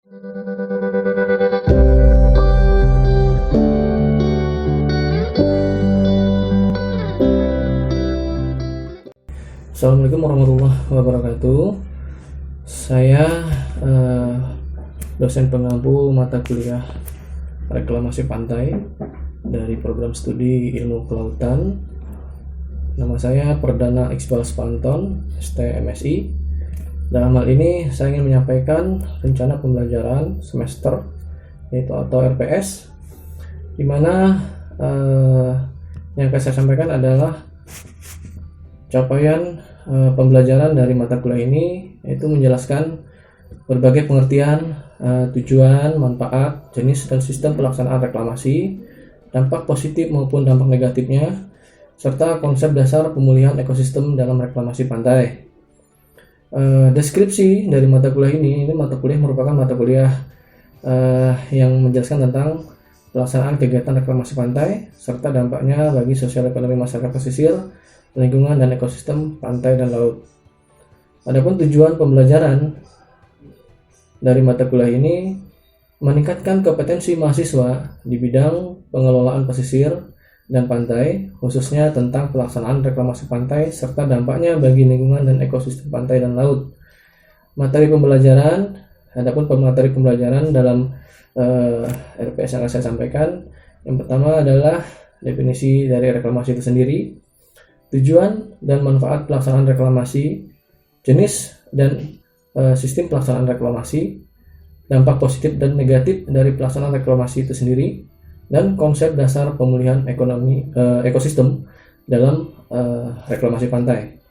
Assalamualaikum warahmatullahi wabarakatuh. Saya dosen pengampu mata kuliah reklamasi pantai dari program studi ilmu kelautan. Nama saya Perdana Iqbal Spanton, ST-MSI. Dalam hal ini saya ingin menyampaikan rencana pembelajaran semester yaitu atau RPS, di mana yang akan saya sampaikan adalah capaian pembelajaran dari mata kuliah ini, yaitu menjelaskan berbagai pengertian, tujuan, manfaat, jenis dan sistem pelaksanaan reklamasi, dampak positif maupun dampak negatifnya, serta konsep dasar pemulihan ekosistem dalam reklamasi pantai. Deskripsi dari mata kuliah ini mata kuliah merupakan mata kuliah yang menjelaskan tentang pelaksanaan kegiatan reklamasi pantai serta dampaknya bagi sosial ekonomi masyarakat pesisir, lingkungan dan ekosistem pantai dan laut. Adapun tujuan pembelajaran dari mata kuliah ini meningkatkan kompetensi mahasiswa di bidang pengelolaan pesisir dan pantai, khususnya tentang pelaksanaan reklamasi pantai serta dampaknya bagi lingkungan dan ekosistem pantai dan laut. Adapun materi pembelajaran dalam RPS yang akan saya sampaikan, yang pertama adalah definisi dari reklamasi itu sendiri, tujuan dan manfaat pelaksanaan reklamasi, jenis dan sistem pelaksanaan reklamasi, dampak positif dan negatif dari pelaksanaan reklamasi itu sendiri, dan konsep dasar pemulihan ekosistem dalam reklamasi pantai.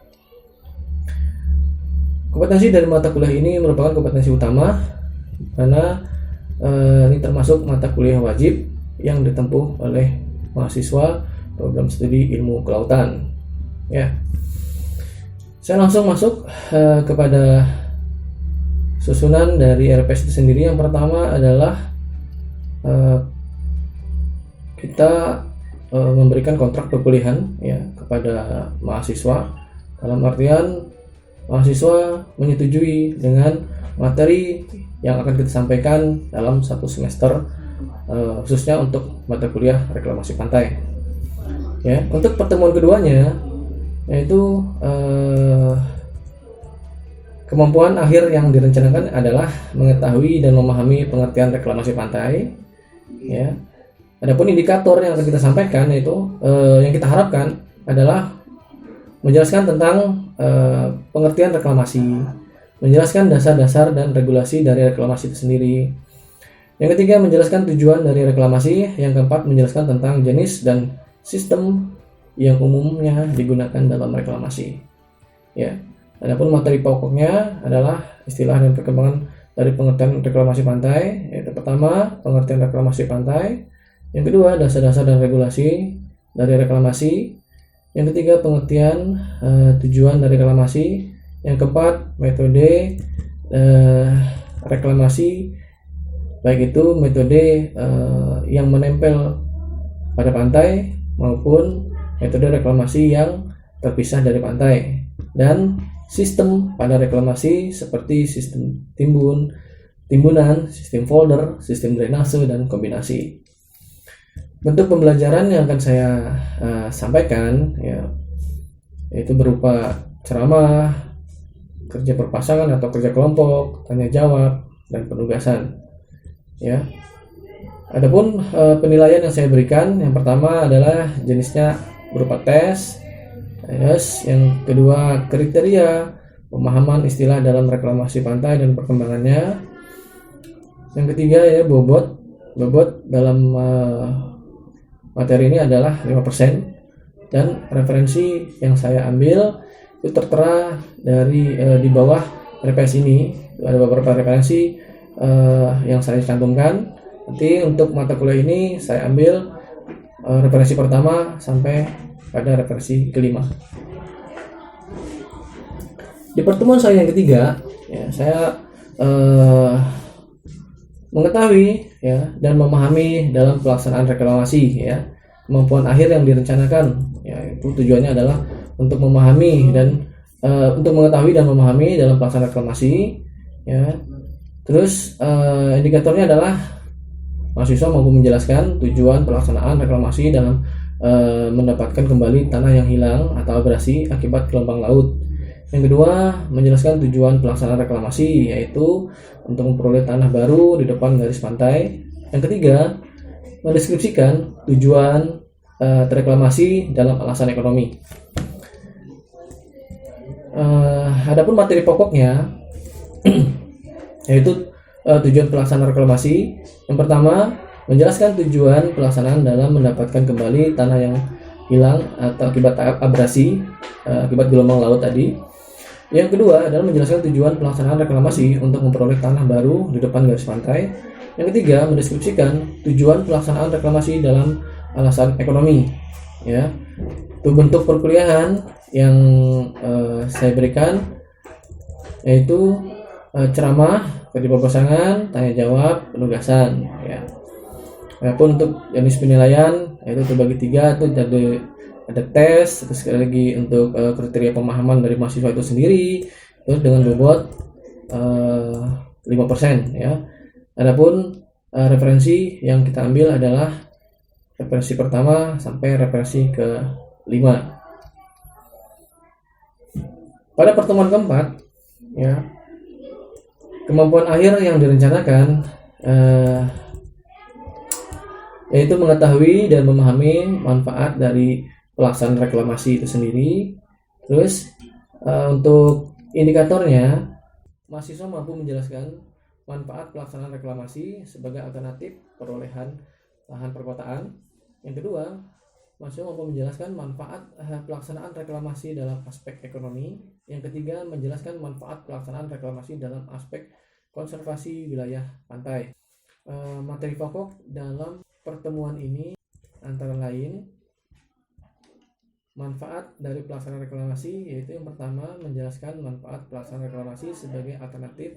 Kompetensi dari mata kuliah ini merupakan kompetensi utama karena ini termasuk mata kuliah wajib yang ditempuh oleh mahasiswa program studi ilmu kelautan. Ya, saya langsung masuk kepada susunan dari RPS itu sendiri. Yang pertama adalah kita memberikan kontrak perkuliahan ya kepada mahasiswa, dalam artian mahasiswa menyetujui dengan materi yang akan kita sampaikan dalam satu semester, khususnya untuk mata kuliah reklamasi pantai. Ya, untuk pertemuan keduanya yaitu kemampuan akhir yang direncanakan adalah mengetahui dan memahami pengertian reklamasi pantai. Ya. Adapun indikator yang akan kita sampaikan yaitu yang kita harapkan adalah menjelaskan tentang pengertian reklamasi, menjelaskan dasar-dasar dan regulasi dari reklamasi itu sendiri. Yang ketiga, menjelaskan tujuan dari reklamasi. Yang keempat, menjelaskan tentang jenis dan sistem yang umumnya digunakan dalam reklamasi. Ya. Adapun materi pokoknya adalah istilah dan perkembangan dari pengertian reklamasi pantai. Yaitu pertama, pengertian reklamasi pantai. Yang kedua, dasar-dasar dan regulasi dari reklamasi. Yang ketiga, pengertian tujuan dari reklamasi. Yang keempat, metode reklamasi, baik itu metode yang menempel pada pantai maupun metode reklamasi yang terpisah dari pantai, dan sistem pada reklamasi seperti sistem timbunan, sistem folder, sistem drainase, dan kombinasi. Bentuk pembelajaran yang akan saya sampaikan ya, yaitu berupa ceramah, kerja berpasangan atau kerja kelompok, tanya jawab, dan penugasan. Ya. Adapun penilaian yang saya berikan, yang pertama adalah jenisnya berupa tes, yang kedua kriteria pemahaman istilah dalam reklamasi pantai dan perkembangannya, yang ketiga ya bobot dalam materi ini adalah 5%, dan referensi yang saya ambil itu tertera dari di bawah RPS ini. Ada beberapa referensi yang saya cantumkan. Nanti untuk mata kuliah ini saya ambil referensi pertama sampai pada referensi kelima. Di pertemuan saya yang ketiga, ya, saya mengetahui ya dan memahami dalam pelaksanaan reklamasi ya, kemampuan akhir yang direncanakan ya, itu tujuannya adalah untuk memahami dan untuk mengetahui dan memahami dalam pelaksanaan reklamasi ya, Terus indikatornya adalah mahasiswa mampu menjelaskan tujuan pelaksanaan reklamasi dalam mendapatkan kembali tanah yang hilang atau abrasi akibat gelombang laut. Yang kedua, menjelaskan tujuan pelaksanaan reklamasi, yaitu untuk memperoleh tanah baru di depan garis pantai. Yang ketiga, mendeskripsikan tujuan reklamasi dalam alasan ekonomi. Adapun materi pokoknya yaitu tujuan pelaksanaan reklamasi. Yang pertama, menjelaskan tujuan pelaksanaan dalam mendapatkan kembali tanah yang hilang atau akibat abrasi akibat gelombang laut tadi. Yang kedua adalah menjelaskan tujuan pelaksanaan reklamasi untuk memperoleh tanah baru di depan garis pantai. Yang ketiga, mendeskripsikan tujuan pelaksanaan reklamasi dalam alasan ekonomi. Ya, itu bentuk perkuliahan yang saya berikan yaitu ceramah, kerja pasangan, tanya jawab, penugasan. Ya. Adapun untuk jenis penilaian itu terbagi 3, itu ada tes, terus sekali lagi untuk kriteria pemahaman dari mahasiswa itu sendiri, terus dengan bobot 5%. Ya. Adapun referensi yang kita ambil adalah referensi pertama sampai referensi ke-5. Pada pertemuan keempat, ya, kemampuan akhir yang direncanakan yaitu mengetahui dan memahami manfaat dari pelaksanaan reklamasi itu sendiri. Terus untuk indikatornya, mahasiswa mampu menjelaskan manfaat pelaksanaan reklamasi sebagai alternatif perolehan lahan perkotaan. Yang kedua, mahasiswa mampu menjelaskan manfaat pelaksanaan reklamasi dalam aspek ekonomi. Yang ketiga, menjelaskan manfaat pelaksanaan reklamasi dalam aspek konservasi wilayah pantai. Materi pokok dalam pertemuan ini antara lain manfaat dari pelaksanaan reklamasi, yaitu yang pertama menjelaskan manfaat pelaksanaan reklamasi sebagai alternatif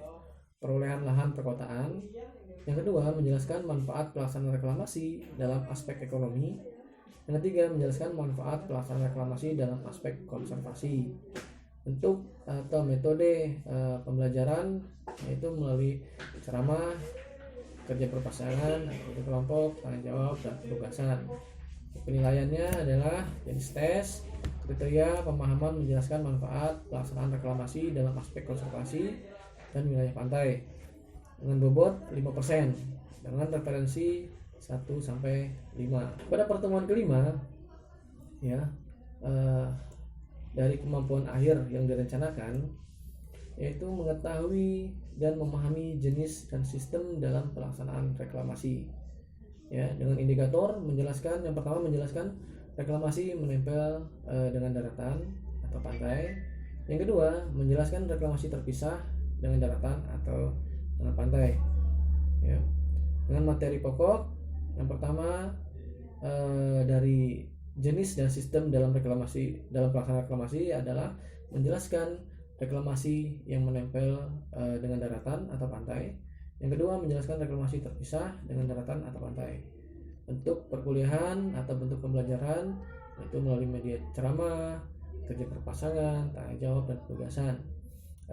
perolehan lahan perkotaan. Yang kedua, menjelaskan manfaat pelaksanaan reklamasi dalam aspek ekonomi. Yang ketiga, menjelaskan manfaat pelaksanaan reklamasi dalam aspek konservasi. Bentuk atau metode pembelajaran yaitu melalui ceramah, kerja berpasangan, kerja kelompok, tanya jawab, dan penugasan. Penilaiannya adalah jenis tes, kriteria pemahaman menjelaskan manfaat pelaksanaan reklamasi dalam aspek konservasi dan wilayah pantai dengan bobot 5% dengan referensi 1-5. Pada pertemuan kelima, ya, dari kemampuan akhir yang direncanakan yaitu mengetahui dan memahami jenis dan sistem dalam pelaksanaan reklamasi. Ya, dengan indikator menjelaskan, yang pertama menjelaskan reklamasi menempel dengan daratan atau pantai. Yang kedua, menjelaskan reklamasi terpisah dengan daratan atau dengan pantai. Ya. Dengan materi pokok, yang pertama dari jenis dan sistem dalam pelaksanaan reklamasi adalah menjelaskan reklamasi yang menempel dengan daratan atau pantai. Yang kedua, menjelaskan reklamasi terpisah dengan daratan atau pantai. Bentuk perkuliahan atau bentuk pembelajaran yaitu melalui media ceramah, kerja berpasangan, tanya jawab, dan penugasan.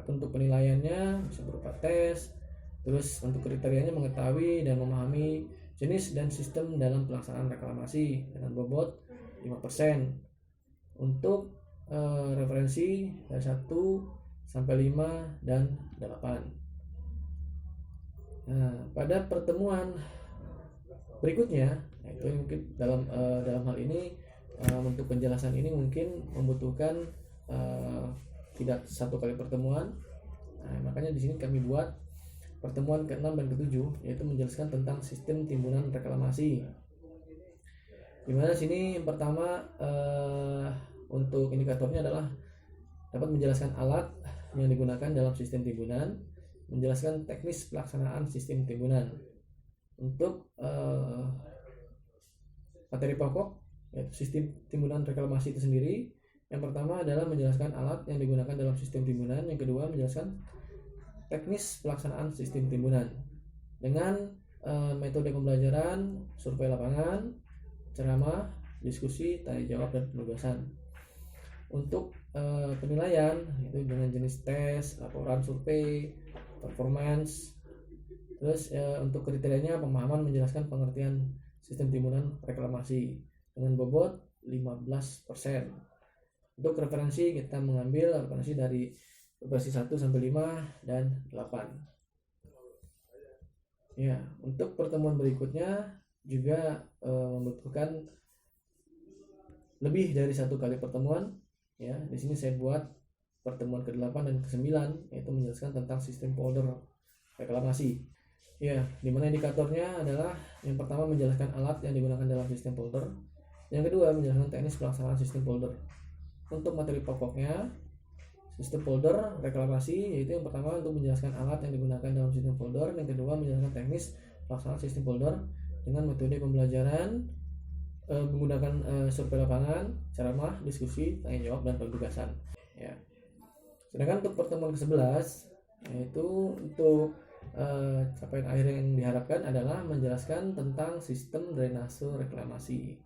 Untuk penilaiannya bisa berupa tes. Terus untuk kriterianya mengetahui dan memahami jenis dan sistem dalam pelaksanaan reklamasi dengan bobot 5%. Untuk referensi dari 1-5 dan 8. Nah, pada pertemuan berikutnya, itu mungkin dalam hal ini untuk penjelasan ini mungkin membutuhkan tidak satu kali pertemuan. Nah, makanya di sini kami buat pertemuan ke-6 dan ke-7, yaitu menjelaskan tentang sistem timbunan reklamasi. Dimana sini yang pertama untuk indikatornya adalah dapat menjelaskan alat yang digunakan dalam sistem timbunan, menjelaskan teknis pelaksanaan sistem timbunan. Untuk materi pokok yaitu sistem timbunan reklamasi itu sendiri, yang pertama adalah menjelaskan alat yang digunakan dalam sistem timbunan. Yang kedua, menjelaskan teknis pelaksanaan sistem timbunan dengan metode pembelajaran, survei lapangan, ceramah, diskusi, tanya jawab, dan penugasan. Untuk penilaian yaitu dengan jenis tes, laporan survei, performance, Terus untuk kriterianya pemahaman menjelaskan pengertian sistem timbunan reklamasi dengan bobot 15%. Untuk referensi kita mengambil referensi dari referensi 1 sampai 5 dan 8. Ya, untuk pertemuan berikutnya juga membutuhkan lebih dari satu kali pertemuan. Ya, di sini saya buat pertemuan ke-8 dan ke-9, yaitu menjelaskan tentang sistem polder reklamasi. Ya, dimana indikatornya adalah yang pertama menjelaskan alat yang digunakan dalam sistem polder, yang kedua menjelaskan teknis pelaksanaan sistem polder. Untuk materi pokoknya sistem polder reklamasi, yaitu yang pertama untuk menjelaskan alat yang digunakan dalam sistem polder, yang kedua menjelaskan teknis pelaksanaan sistem polder dengan metode pembelajaran menggunakan survei lapangan, ceramah, diskusi, tanya jawab, dan penugasan. Ya. Sedangkan untuk pertemuan ke-11, yaitu untuk capaian akhir yang diharapkan adalah menjelaskan tentang sistem drainase reklamasi,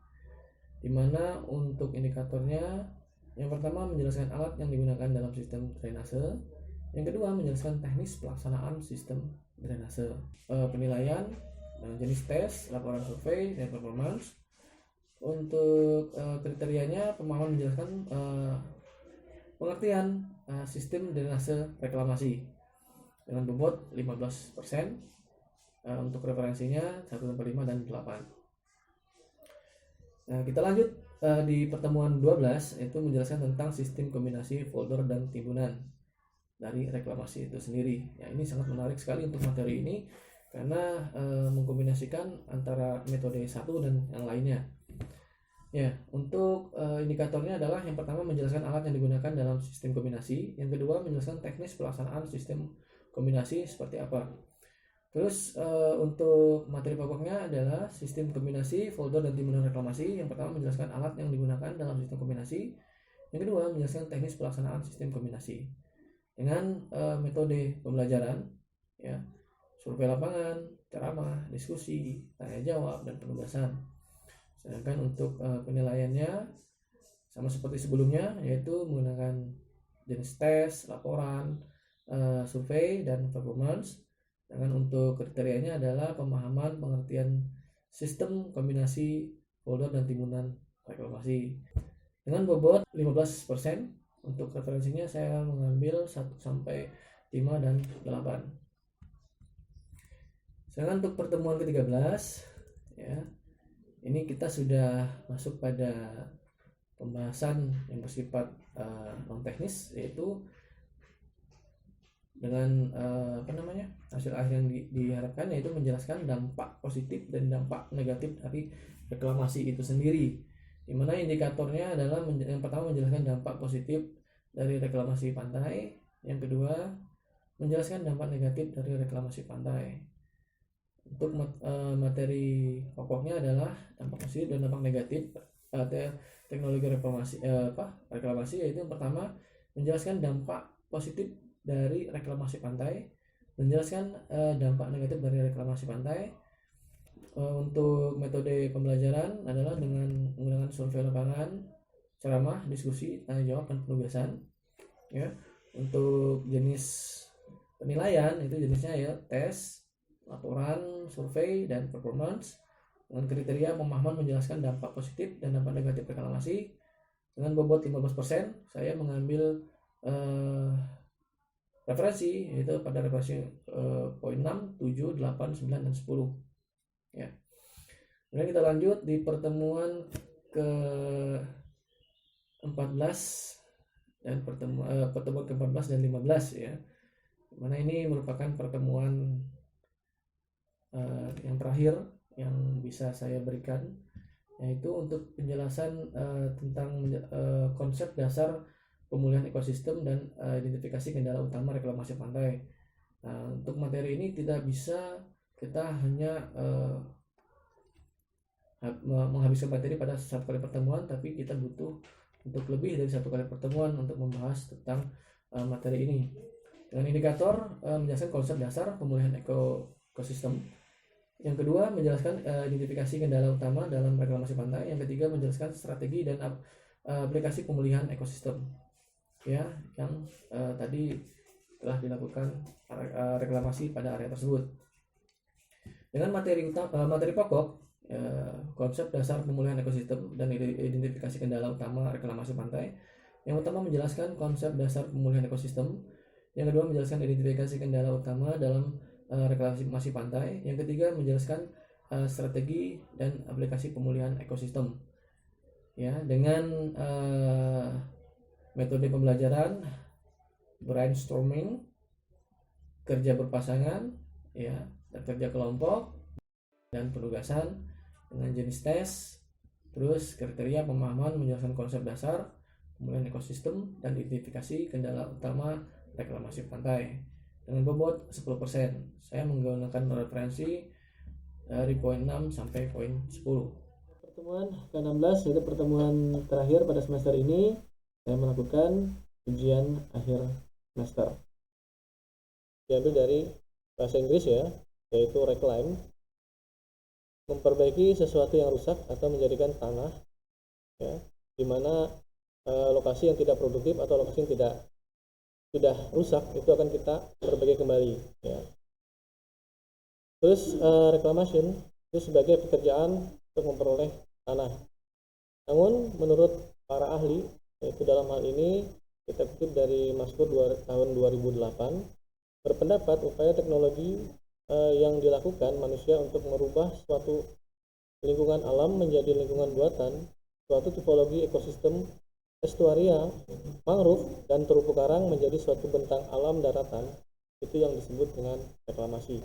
di mana untuk indikatornya yang pertama menjelaskan alat yang digunakan dalam sistem drainase, yang kedua menjelaskan teknis pelaksanaan sistem drainase, penilaian jenis tes, laporan survei, dan performance. Untuk kriterianya pemahaman menjelaskan pengertian sistem drainase reklamasi dengan bobot 15%. Untuk referensinya 1 sampai 5 dan 8. Nah, kita lanjut di pertemuan 12, yaitu menjelaskan tentang sistem kombinasi folder dan timbunan dari reklamasi itu sendiri. Ya, ini sangat menarik sekali untuk materi ini karena mengkombinasikan antara metode satu dan yang lainnya. Ya, untuk indikatornya adalah yang pertama menjelaskan alat yang digunakan dalam sistem kombinasi, yang kedua menjelaskan teknis pelaksanaan sistem kombinasi seperti apa. Terus untuk materi pokoknya adalah sistem kombinasi, folder, dan timbunan reklamasi. Yang pertama menjelaskan alat yang digunakan dalam sistem kombinasi, yang kedua menjelaskan teknis pelaksanaan sistem kombinasi dengan metode pembelajaran, ya, survei lapangan, ceramah, diskusi, tanya jawab, dan penugasan. Sedangkan untuk penilaiannya sama seperti sebelumnya, yaitu menggunakan jenis tes, laporan, survei, dan performance. Dengan untuk kriterianya adalah pemahaman pengertian sistem kombinasi folder dan timbunan reklamasi dengan bobot 15%. Untuk referensinya saya mengambil 1 sampai 5 dan 8. Sedangkan untuk pertemuan ke-13, ya, ini kita sudah masuk pada pembahasan yang bersifat non teknis, yaitu dengan hasil akhir yang diharapkan, yaitu menjelaskan dampak positif dan dampak negatif dari reklamasi itu sendiri, di mana indikatornya adalah yang pertama menjelaskan dampak positif dari reklamasi pantai, yang kedua menjelaskan dampak negatif dari reklamasi pantai. Untuk materi pokoknya adalah dampak positif dan dampak negatif teknologi reklamasi, yaitu yang pertama menjelaskan dampak positif dari reklamasi pantai, menjelaskan dampak negatif dari reklamasi pantai. Untuk metode pembelajaran adalah dengan menggunakan survei lapangan, ceramah, diskusi, tanya jawab, dan penugasan. Ya. Untuk jenis penilaian itu jenisnya ya tes, laporan, survei, dan performance. Dengan kriteria pemahaman menjelaskan dampak positif dan dampak negatif reklamasi dengan bobot 15%. Saya mengambil referensi yaitu pada referensi poin 6, 7, 8, 9, dan 10. Ya. Kemudian kita lanjut di pertemuan ke-14 dan pertemuan ke-14 dan 15, ya. Mana ini merupakan pertemuan yang terakhir yang bisa saya berikan, yaitu untuk penjelasan tentang konsep dasar pemulihan ekosistem dan identifikasi kendala utama reklamasi pantai. Nah, untuk materi ini tidak bisa kita hanya menghabiskan materi pada satu kali pertemuan, tapi kita butuh untuk lebih dari satu kali pertemuan untuk membahas tentang materi ini. Dengan indikator menjelaskan konsep dasar pemulihan ekosistem. Yang kedua menjelaskan identifikasi kendala utama dalam reklamasi pantai. Yang ketiga menjelaskan strategi dan aplikasi pemulihan ekosistem, ya, yang tadi telah dilakukan reklamasi pada area tersebut. Dengan materi pokok, konsep dasar pemulihan ekosistem dan identifikasi kendala utama reklamasi pantai. Yang utama menjelaskan konsep dasar pemulihan ekosistem. Yang kedua menjelaskan identifikasi kendala utama dalam reklamasi pantai. Yang ketiga menjelaskan strategi dan aplikasi pemulihan ekosistem. Ya, dengan metode pembelajaran, brainstorming, kerja berpasangan, ya, dan kerja kelompok, dan penugasan dengan jenis tes, terus kriteria pemahaman menjelaskan konsep dasar pemulihan ekosistem dan identifikasi kendala utama reklamasi pantai dengan bobot 10%. Saya menggunakan referensi dari poin 6 sampai poin 10. Pertemuan ke-16 yaitu pertemuan terakhir pada semester ini, saya melakukan ujian akhir semester. Diambil dari bahasa Inggris ya, yaitu reclaim, memperbaiki sesuatu yang rusak atau menjadikan tanah, ya, di mana lokasi yang tidak produktif atau lokasi yang tidak rusak itu akan kita perbaiki kembali, ya. Terus reclamation itu sebagai pekerjaan untuk memperoleh tanah. Namun menurut para ahli, yaitu dalam hal ini kita kutip dari Maskur tahun 2008, berpendapat upaya teknologi yang dilakukan manusia untuk merubah suatu lingkungan alam menjadi lingkungan buatan, suatu tipologi ekosistem estuaria, mangrove, dan terumpu karang menjadi suatu bentang alam daratan, itu yang disebut dengan reklamasi.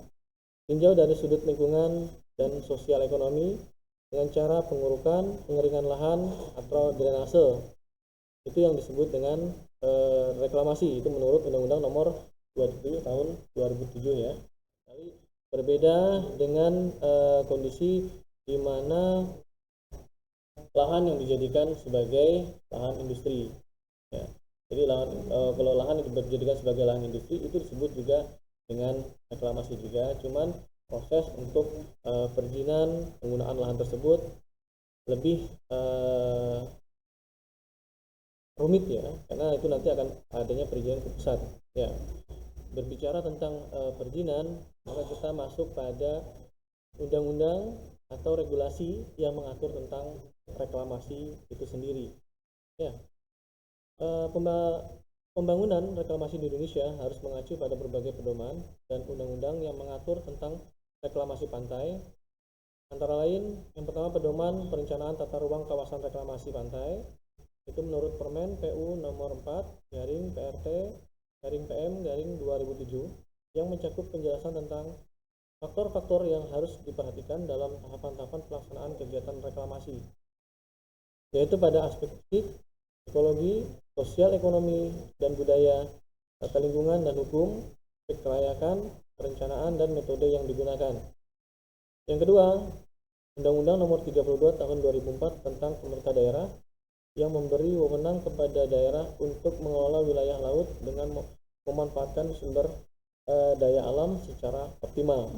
Tinjau dari sudut lingkungan dan sosial ekonomi dengan cara pengurukan, pengeringan lahan, atau drainase, itu yang disebut dengan reklamasi. Itu menurut Undang-Undang Nomor 27 tahun 2007 ya. Berbeda dengan kondisi di mana lahan yang dijadikan sebagai lahan industri, ya. Jadi kalau lahan yang dijadikan sebagai lahan industri itu disebut juga dengan reklamasi juga, cuman proses untuk perizinan penggunaan lahan tersebut lebih rumit ya, karena itu nanti akan adanya perizinan ke pusat, ya. Berbicara tentang perizinan, maka kita masuk pada undang-undang atau regulasi yang mengatur tentang reklamasi itu sendiri, ya. Pembangunan reklamasi di Indonesia harus mengacu pada berbagai pedoman dan undang-undang yang mengatur tentang reklamasi pantai. Antara lain, yang pertama pedoman perencanaan tata ruang kawasan reklamasi pantai, itu menurut Permen PU nomor 4/PRT/PM/2007 yang mencakup penjelasan tentang faktor-faktor yang harus diperhatikan dalam tahapan-tahapan pelaksanaan kegiatan reklamasi, yaitu pada aspek fisik, ekologi, sosial, ekonomi, dan budaya, tata lingkungan dan hukum, kelayakan, perencanaan, dan metode yang digunakan. Yang kedua, Undang-Undang Nomor 32 Tahun 2004 tentang pemerintah daerah yang memberi wewenang kepada daerah untuk mengelola wilayah laut dengan memanfaatkan sumber daya alam secara optimal.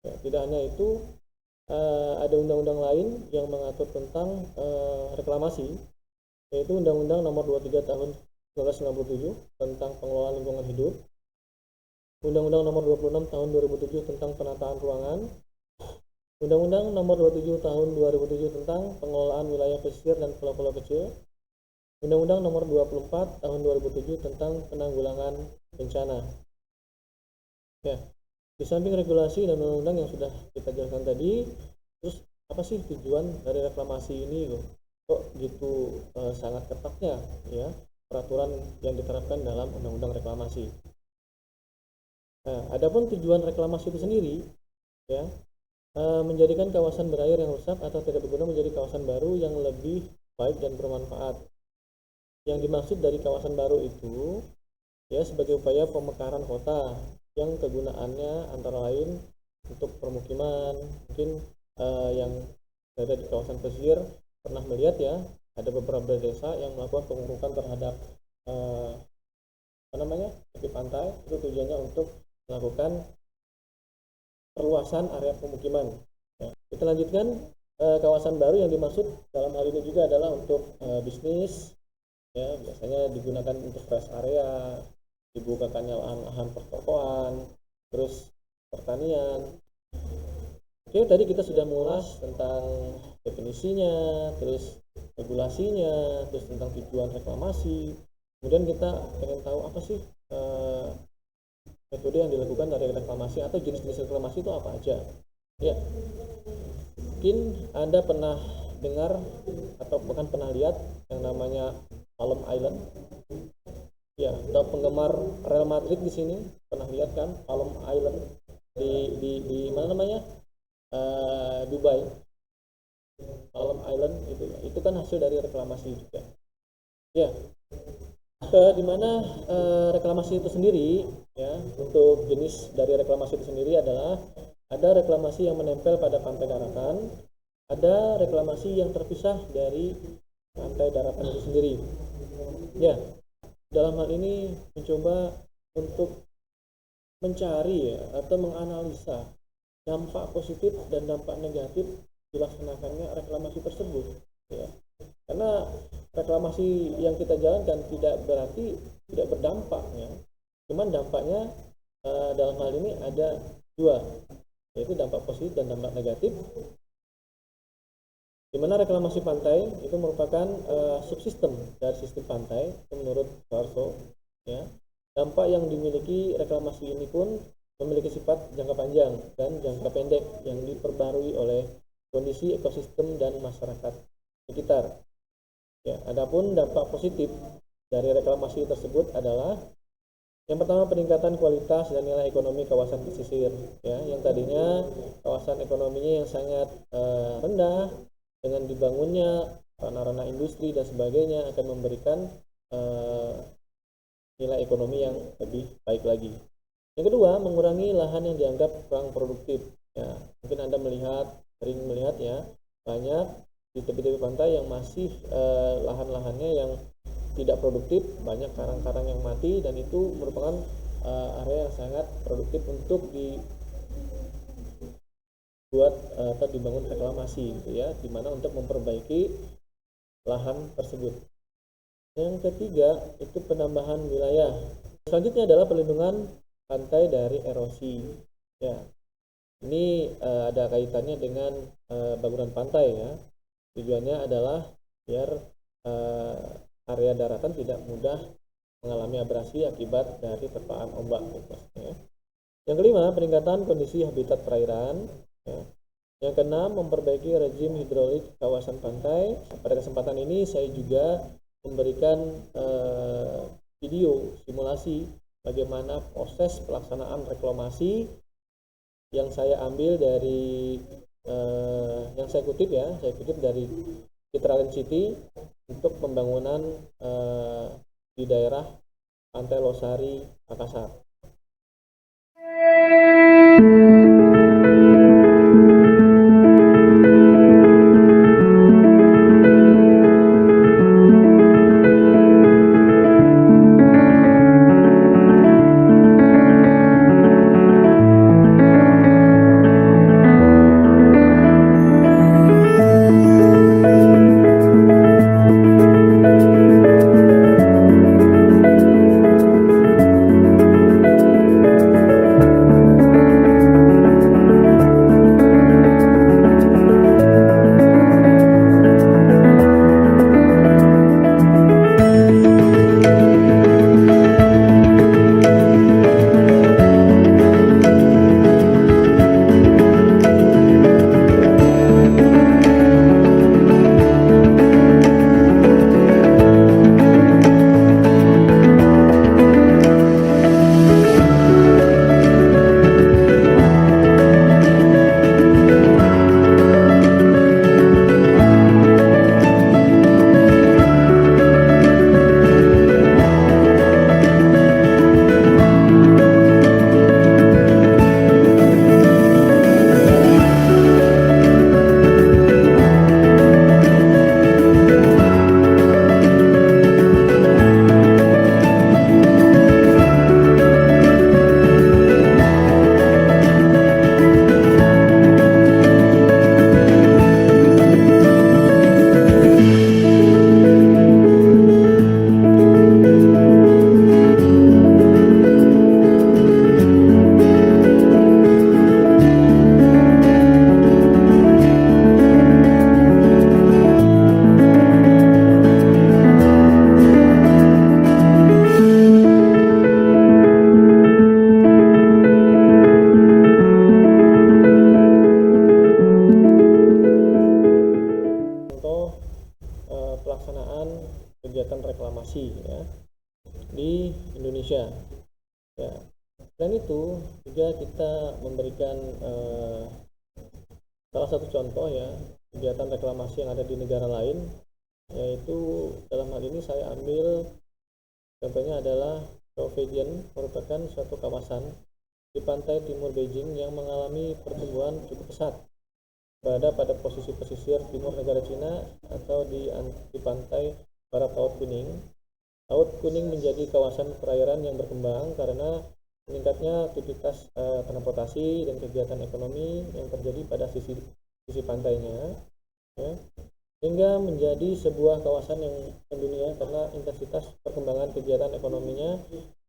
Ya, tidak hanya itu, ada undang-undang lain yang mengatur tentang reklamasi, yaitu Undang-Undang Nomor 23 Tahun 1997 tentang pengelolaan lingkungan hidup, Undang-Undang Nomor 26 Tahun 2007 tentang penataan ruangan, Undang-Undang Nomor 27 Tahun 2007 tentang pengelolaan wilayah pesisir dan pulau-pulau kecil, Undang-Undang Nomor 24 Tahun 2007 tentang penanggulangan bencana. Ya, di samping regulasi dan undang-undang yang sudah kita jelaskan tadi, terus apa sih tujuan dari reklamasi ini kok gitu sangat ketatnya ya peraturan yang diterapkan dalam undang-undang reklamasi. Nah, adapun tujuan reklamasi itu sendiri ya, menjadikan kawasan berair yang rusak atau tidak berguna menjadi kawasan baru yang lebih baik dan bermanfaat. Yang dimaksud dari kawasan baru itu ya sebagai upaya pemekaran kota yang kegunaannya antara lain untuk permukiman. Mungkin yang berada di kawasan pesisir pernah melihat ya, ada beberapa desa yang melakukan pengurukan terhadap tepi pantai. Itu tujuannya untuk melakukan perluasan area pemukiman. Ya, kita lanjutkan, kawasan baru yang dimaksud dalam hal ini juga adalah untuk bisnis, ya, biasanya digunakan untuk rest area, dibukakannya lahan-lahan pertokoan, terus pertanian, Oke, tadi kita sudah mengulas tentang definisinya, terus regulasinya, terus tentang tujuan reklamasi. Kemudian kita pengen tahu apa sih metode yang dilakukan dari reklamasi atau jenis-jenis reklamasi itu apa aja. Ya, mungkin Anda pernah dengar atau bahkan pernah lihat yang namanya Palm Island. Ya, atau penggemar Real Madrid di sini pernah lihat kan Palm Island di mana namanya? Dubai. Palm Island itu kan hasil dari reklamasi juga. Ya, di mana reklamasi itu sendiri, ya, untuk jenis dari reklamasi itu sendiri adalah ada reklamasi yang menempel pada pantai daratan, ada reklamasi yang terpisah dari pantai daratan itu sendiri. Ya, dalam hal ini mencoba untuk mencari ya, atau menganalisa dampak positif dan dampak negatif dilaksanakannya reklamasi tersebut, ya. Karena reklamasi yang kita jalankan tidak berarti tidak berdampak, ya. Cuman dampaknya dalam hal ini ada dua, yaitu dampak positif dan dampak negatif. Di mana reklamasi pantai itu merupakan subsistem dari sistem pantai, itu menurut Suharto, ya. Dampak yang dimiliki reklamasi ini pun memiliki sifat jangka panjang dan jangka pendek yang diperbarui oleh kondisi ekosistem dan masyarakat sekitar. Ya, adapun dampak positif dari reklamasi tersebut adalah yang pertama peningkatan kualitas dan nilai ekonomi kawasan pesisir, ya, yang tadinya kawasan ekonominya yang sangat rendah dengan dibangunnya ranah-ranah industri dan sebagainya akan memberikan nilai ekonomi yang lebih baik lagi. Yang kedua, mengurangi lahan yang dianggap kurang produktif. Ya, mungkin Anda sering melihat ya, banyak di tepi-tepi pantai yang masih lahan-lahannya yang tidak produktif, banyak karang-karang yang mati, dan itu merupakan area yang sangat produktif untuk dibuat atau dibangun reklamasi, gitu ya, dimana untuk memperbaiki lahan tersebut. Yang ketiga itu penambahan wilayah. Selanjutnya adalah perlindungan pantai dari erosi. Ya, ini ada kaitannya dengan bangunan pantai, ya. Tujuannya adalah biar area daratan tidak mudah mengalami abrasi akibat dari terpaan ombak. Ya. Yang kelima, peningkatan kondisi habitat perairan. Ya. Yang keenam, memperbaiki rezim hidrolik kawasan pantai. Pada kesempatan ini saya juga memberikan video simulasi bagaimana proses pelaksanaan reklamasi yang saya ambil dari yang saya kutip dari Citraland City untuk pembangunan di daerah Pantai Losari, Makassar. memberikan salah satu contoh ya kegiatan reklamasi yang ada di negara lain, yaitu dalam hal ini saya ambil contohnya adalah Provincian, merupakan suatu kawasan di pantai timur Beijing yang mengalami pertumbuhan cukup pesat, berada pada posisi pesisir timur negara Cina atau di pantai barat Laut Kuning. Laut Kuning menjadi kawasan perairan yang berkembang karena meningkatnya aktivitas transportasi dan kegiatan ekonomi yang terjadi pada sisi pantainya, ya, sehingga menjadi sebuah kawasan yang mendunia karena intensitas perkembangan kegiatan ekonominya.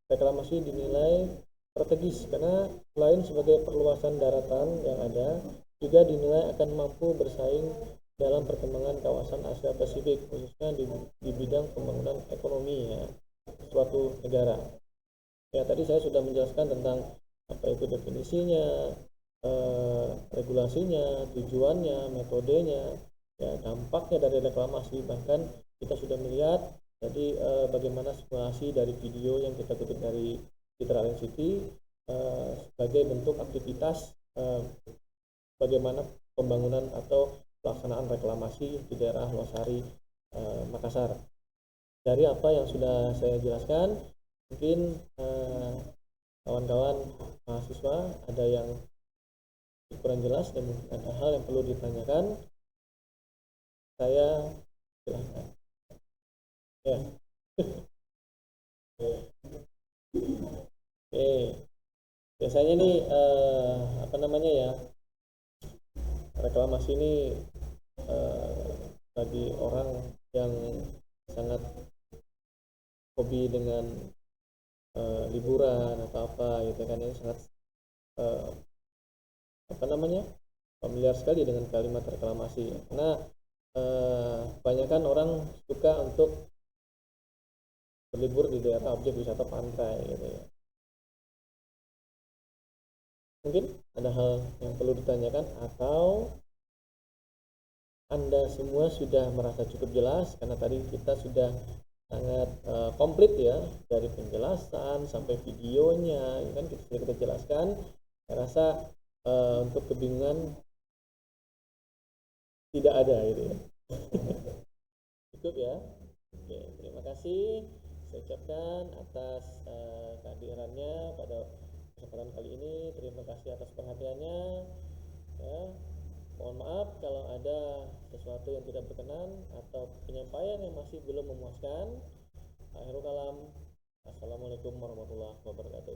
Reklamasi dinilai strategis karena selain sebagai perluasan daratan yang ada, juga dinilai akan mampu bersaing dalam perkembangan kawasan Asia Pasifik, khususnya di bidang pembangunan ekonomi ya suatu negara. Ya, tadi saya sudah menjelaskan tentang apa itu definisinya, regulasinya, tujuannya, metodenya, ya, dampaknya dari reklamasi. Bahkan kita sudah melihat jadi bagaimana simulasi dari video yang kita kutip dari Citra City sebagai bentuk aktivitas bagaimana pembangunan atau pelaksanaan reklamasi di daerah Losari, Makassar. Dari apa yang sudah saya jelaskan, mungkin kawan-kawan mahasiswa ada yang kurang jelas dan mungkin ada hal yang perlu ditanyakan, saya silahkan. Ya. Oke, biasanya nih apa namanya ya, reklamasi ini bagi orang yang sangat hobi dengan liburan atau apa gitu kan, ini sangat apa namanya familiar sekali dengan kalimat reklamasi karena kebanyakan orang suka untuk berlibur di daerah objek wisata pantai gitu ya. Mungkin ada hal yang perlu ditanyakan atau Anda semua sudah merasa cukup jelas karena tadi kita sudah sangat komplit ya, dari penjelasan sampai videonya kan kita jelaskan. Saya rasa untuk kebingungan tidak ada gitu ya. Cukup ya. Oke, terima kasih saya ucapkan atas kehadirannya pada kesempatan kali ini. Terima kasih atas perhatiannya ya. Mohon maaf kalau ada sesuatu yang tidak berkenan atau penyampaian yang masih belum memuaskan. Akhirul kalam. Assalamualaikum warahmatullahi wabarakatuh.